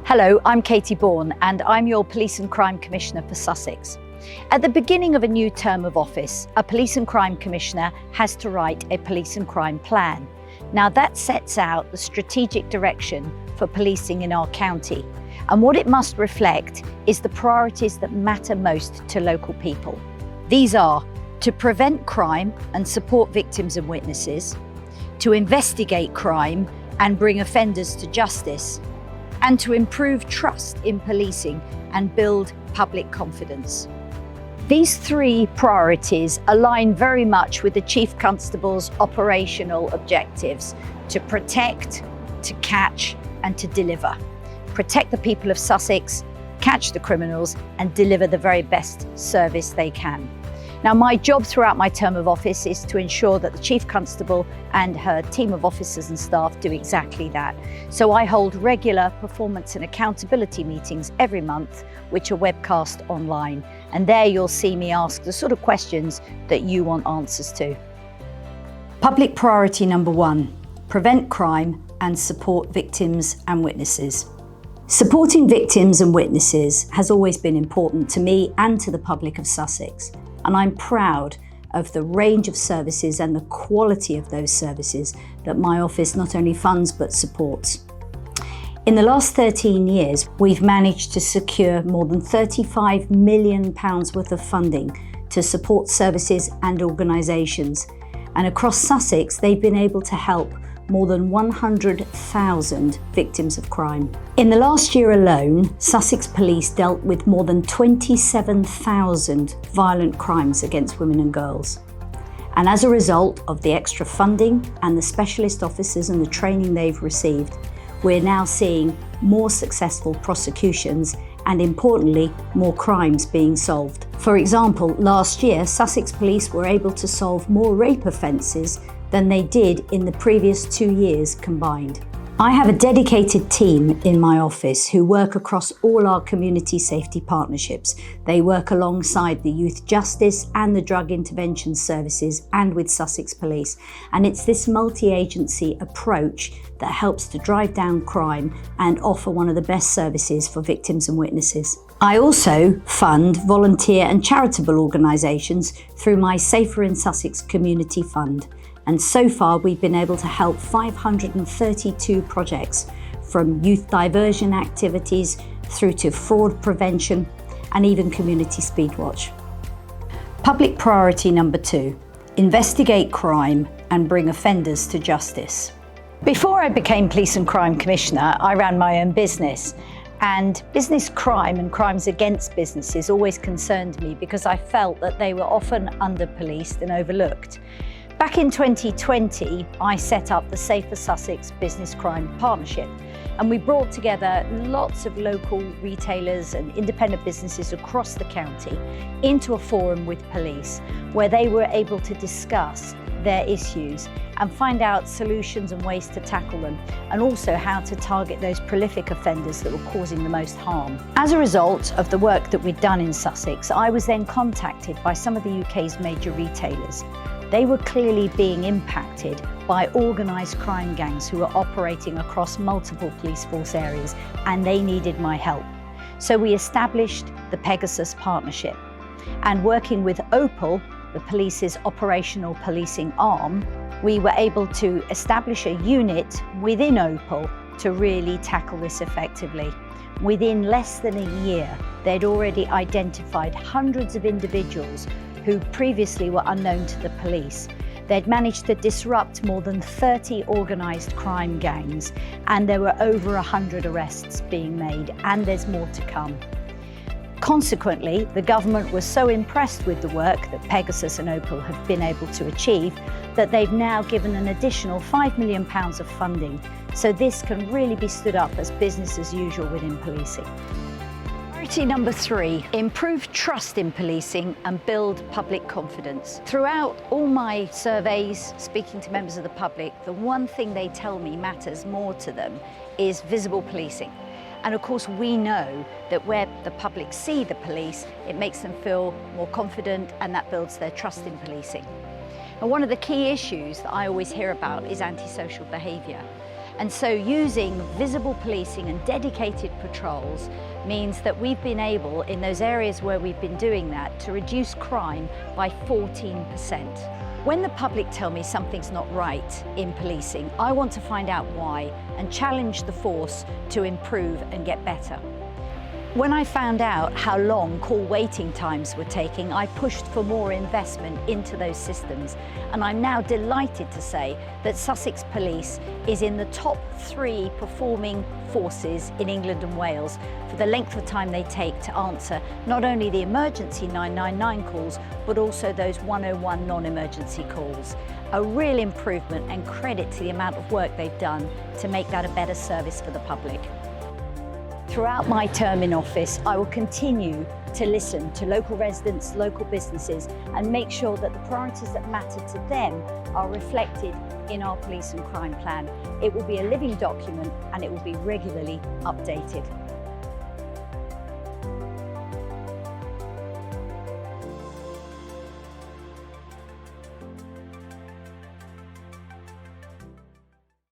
Hello, I'm Katy Bourne and I'm your Police and Crime Commissioner for Sussex. At the beginning of a new term of office, a Police and Crime Commissioner has to write a police and crime plan. Now that sets out the strategic direction for policing in our county, and what it must reflect is the priorities that matter most to local people. These are to prevent crime and support victims and witnesses, to investigate crime and bring offenders to justice, and to improve trust in policing and build public confidence. These three priorities align very much with the Chief Constable's operational objectives to protect, to catch, and to deliver. Protect the people of Sussex, catch the criminals, and deliver the very best service they can. Now, my job throughout my term of office is to ensure that the Chief Constable and her team of officers and staff do exactly that. So I hold regular performance and accountability meetings every month, which are webcast online. And there you'll see me ask the sort of questions that you want answers to. Public priority number 1, prevent crime and support victims and witnesses. Supporting victims and witnesses has always been important to me and to the public of Sussex. And I'm proud of the range of services and the quality of those services that my office not only funds but supports. In the last 13 years, we've managed to secure more than £35 million worth of funding to support services and organisations. And across Sussex, they've been able to help more than 100,000 victims of crime. In the last year alone, Sussex Police dealt with more than 27,000 violent crimes against women and girls. And as a result of the extra funding and the specialist officers and the training they've received, we're now seeing more successful prosecutions and, importantly, more crimes being solved. For example, last year, Sussex Police were able to solve more rape offences than they did in the previous 2 years combined. I have a dedicated team in my office who work across all our community safety partnerships. They work alongside the Youth Justice and the Drug Intervention Services and with Sussex Police. And it's this multi-agency approach that helps to drive down crime and offer one of the best services for victims and witnesses. I also fund volunteer and charitable organisations through my Safer in Sussex Community Fund. And so far, we've been able to help 532 projects, from youth diversion activities through to fraud prevention and even community speedwatch. Public priority number 2, investigate crime and bring offenders to justice. Before I became Police and Crime Commissioner, I ran my own business. And business crime and crimes against businesses always concerned me because I felt that they were often under-policed and overlooked. Back in 2020, I set up the Safer Sussex Business Crime Partnership, and we brought together lots of local retailers and independent businesses across the county into a forum with police where they were able to discuss their issues and find out solutions and ways to tackle them, and also how to target those prolific offenders that were causing the most harm. As a result of the work that we'd done in Sussex, I was then contacted by some of the UK's major retailers. They were clearly being impacted by organised crime gangs who were operating across multiple police force areas, and they needed my help. So we established the Pegasus Partnership, and working with Opal, the police's operational policing arm, we were able to establish a unit within Opal to really tackle this effectively. Within less than a year, they'd already identified hundreds of individuals who previously were unknown to the police. They'd managed to disrupt more than 30 organised crime gangs, and there were over 100 arrests being made, and there's more to come. Consequently, the government was so impressed with the work that Pegasus and Opal have been able to achieve that they've now given an additional £5 million of funding, so this can really be stood up as business as usual within policing. Priority number 3, improve trust in policing and build public confidence. Throughout all my surveys, speaking to members of the public, the one thing they tell me matters more to them is visible policing. And of course, we know that where the public see the police, it makes them feel more confident, and that builds their trust in policing. And one of the key issues that I always hear about is antisocial behaviour. And so using visible policing and dedicated patrols means that we've been able, in those areas where we've been doing that, to reduce crime by 14%. When the public tell me something's not right in policing, I want to find out why and challenge the force to improve and get better. When I found out how long call waiting times were taking, I pushed for more investment into those systems. And I'm now delighted to say that Sussex Police is in the top 3 performing forces in England and Wales for the length of time they take to answer not only the emergency 999 calls, but also those 101 non-emergency calls. A real improvement and credit to the amount of work they've done to make that a better service for the public. Throughout my term in office, I will continue to listen to local residents, local businesses, and make sure that the priorities that matter to them are reflected in our police and crime plan. It will be a living document and it will be regularly updated.